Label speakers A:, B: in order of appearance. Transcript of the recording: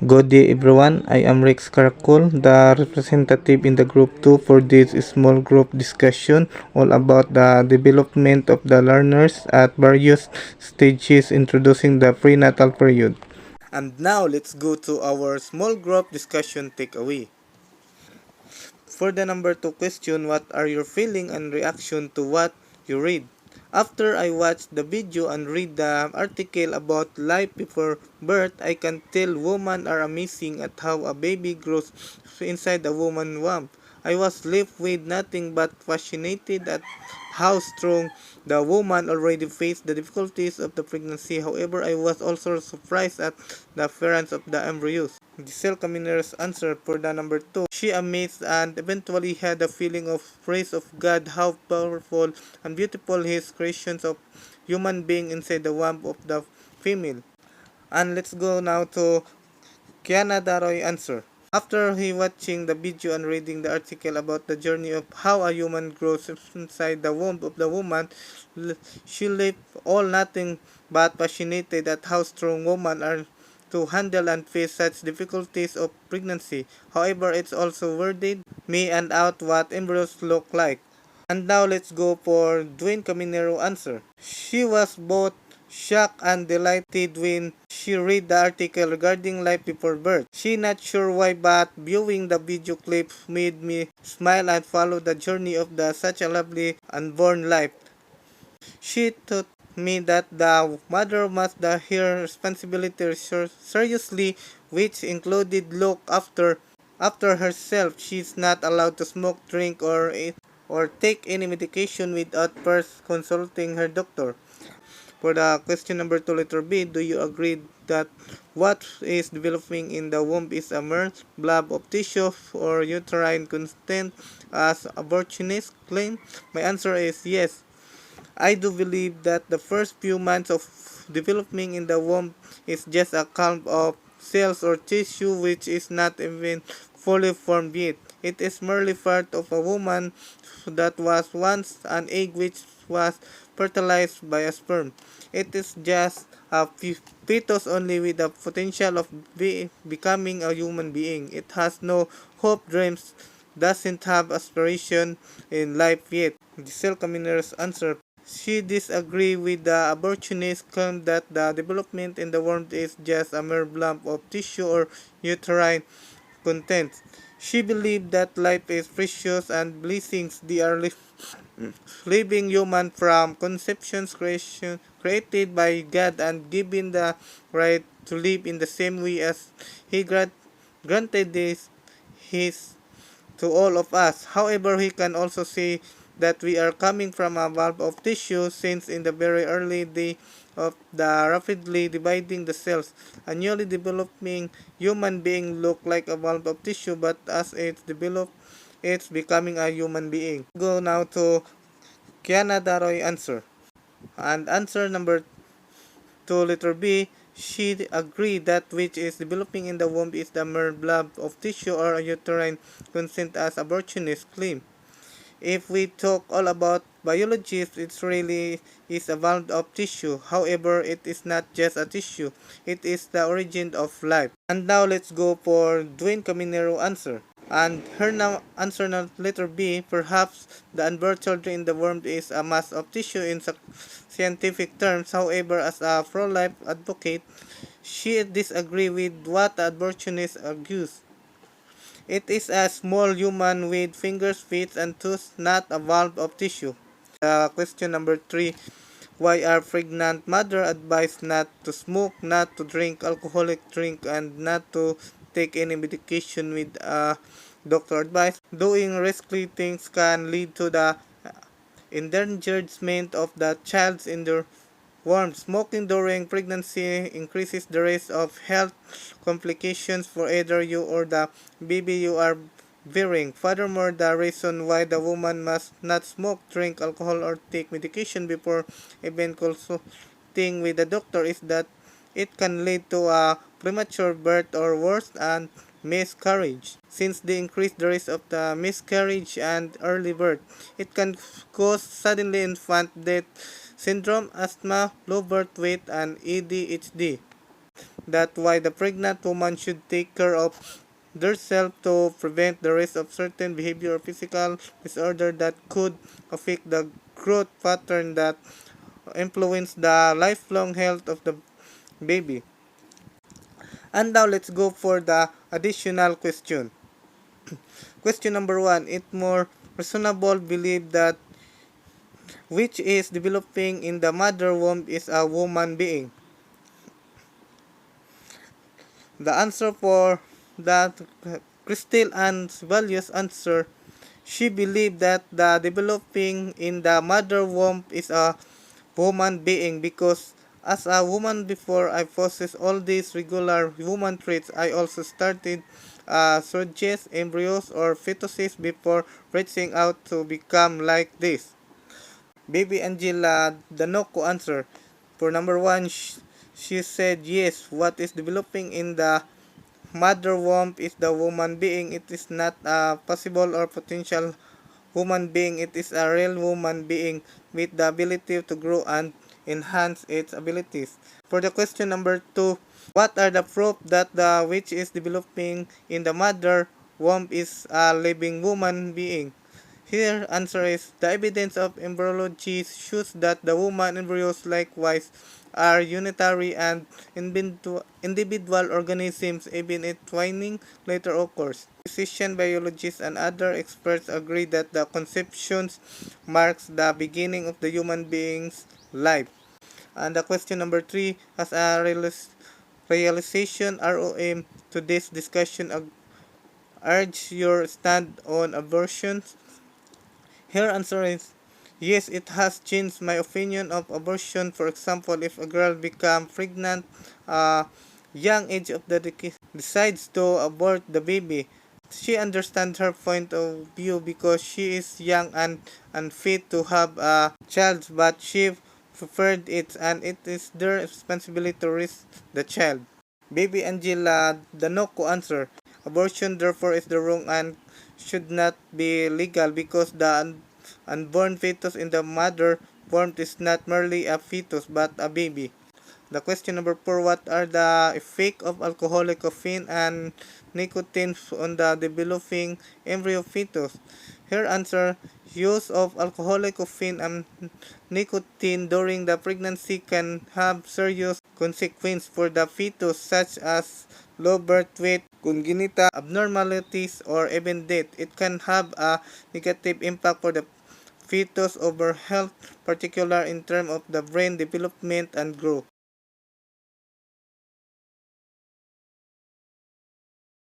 A: Good day everyone, I am Rex Caracol, the representative in the group 2 for this small group discussion all about the development of the learners at various stages introducing the prenatal period. And now let's go to our small group discussion takeaway. For the number 2 question, what are your feeling and reaction to what you read? After I watched the video and read the article about life before birth, I can tell women are amazing at how a baby grows inside a woman's womb. I was left with nothing but fascinated at how strong the woman already faced the difficulties of the pregnancy. However, I was also surprised at the appearance of the embryos. Giselle Caminero's answer for the number 2. She amazed and eventually had a feeling of praise of God, how powerful and beautiful His creations of human being inside the womb of the female. And let's go now to Kiana Daroy answer. After he watching the video and reading the article about the journey of how a human grows inside the womb of the woman, she left all nothing but fascinated at how strong women are to handle and face such difficulties of pregnancy. However, it's also worried me and out what embryos look like. And now let's go for Dwayne Caminero answer. She was both shocked and delighted when she read the article regarding life before birth. She not sure why, but viewing the video clip made me smile and follow the journey of such a lovely unborn life. She taught me that the mother must take her responsibility seriously, which included look after herself. She's not allowed to smoke, drink, or take any medication without first consulting her doctor. For the question number 2, letter B, do you agree that what is developing in the womb is a mere blob of tissue or uterine content as abortionists claim? My answer is yes. I do believe that the first few months of developing in the womb is just a clump of cells or tissue which is not even fully formed yet. It is merely part of a woman that was once an egg which was fertilized by a sperm. It is just a fetus only with the potential of becoming a human being. It has no hope, dreams, doesn't have aspiration in life yet. Giselle Caminero's answer. She disagreed with the abortionist claim that the development in the womb is just a mere lump of tissue or uterine contents. She believed that life is precious and blessings they are living human from conception's creation created by God and given the right to live in the same way as He granted this His to all of us. However, He can also say that we are coming from a bulb of tissue since in the very early day of the rapidly dividing the cells. A newly developing human being look like a bulb of tissue, but as it develops, it's becoming a human being. Go now to Kiana Daroy answer. And answer number 2, letter B, she agreed that which is developing in the womb is the mere blob of tissue or a uterine consent as abortionists claim. If we talk all about biology, it really is a bulb of tissue. However, it is not just a tissue. It is the origin of life. And now let's go for Dwayne Caminero answer. And her answer now letter B, perhaps the unborn children in the womb is a mass of tissue in scientific terms. However, as a pro-life advocate, she disagrees with what the abortionist argues. It is a small human with fingers, feet, and toes, not a valve of tissue. Question number 3. Why are pregnant mothers advised not to smoke, not to drink alcoholic drink, and not to take any medication with doctor advice? Doing risky things can lead to the endangerment of the child's inner warm. Smoking during pregnancy increases the risk of health complications for either you or the baby you are bearing. Furthermore, the reason why the woman must not smoke, drink alcohol, or take medication before even consulting with the doctor is that it can lead to a premature birth or worse, and miscarriage. Since they increase the risk of the miscarriage and early birth, it can cause suddenly infant death syndrome, asthma, low birth weight, and ADHD. that why the pregnant woman should take care of themselves to prevent the risk of certain behavior or physical disorder that could affect the growth pattern that influence the lifelong health of the baby. And now let's go for the additional question. Question number one, it more reasonable believe that which is developing in the mother womb is a woman being. The answer for that Crystal Ann's values answer, she believed that the developing in the mother womb is a woman being because as a woman before I possess all these regular woman traits, I also started surges, embryos, or fetuses before reaching out to become like this. Baby Angela Danoco answer. For number one, she said yes, what is developing in the mother womb is the woman being. It is not a possible or potential human being. It is a real woman being with the ability to grow and enhance its abilities. For the question number two, what are the proof that the which is developing in the mother womb is a living woman being? Here, answer is the evidence of embryology shows that the woman embryos likewise are unitary and individual organisms, even if twining later occurs. Physician, biologists, and other experts agree that the conception marks the beginning of the human being's life. And the question number three, as a realization ROM to this discussion, urge your stand on abortion. Her answer is yes, it has changed my opinion of abortion. For example, if a girl becomes pregnant young age of the decade, decides to abort the baby, she understands her point of view because she is young and unfit to have a child, but she preferred it and it is their responsibility to raise the child. Baby Angela Danoco answer, abortion therefore is the wrong and should not be legal because the unborn fetus in the mother womb is not merely a fetus but a baby. The question number four, what are the effects of alcoholic caffeine and nicotine on the developing embryo fetus? Her answer, use of alcoholic caffeine and nicotine during the pregnancy can have serious consequences for the fetus such as low birth weight, congenital abnormalities, or even death. It can have a negative impact for the fetus over health, particularly in terms of the brain development and growth.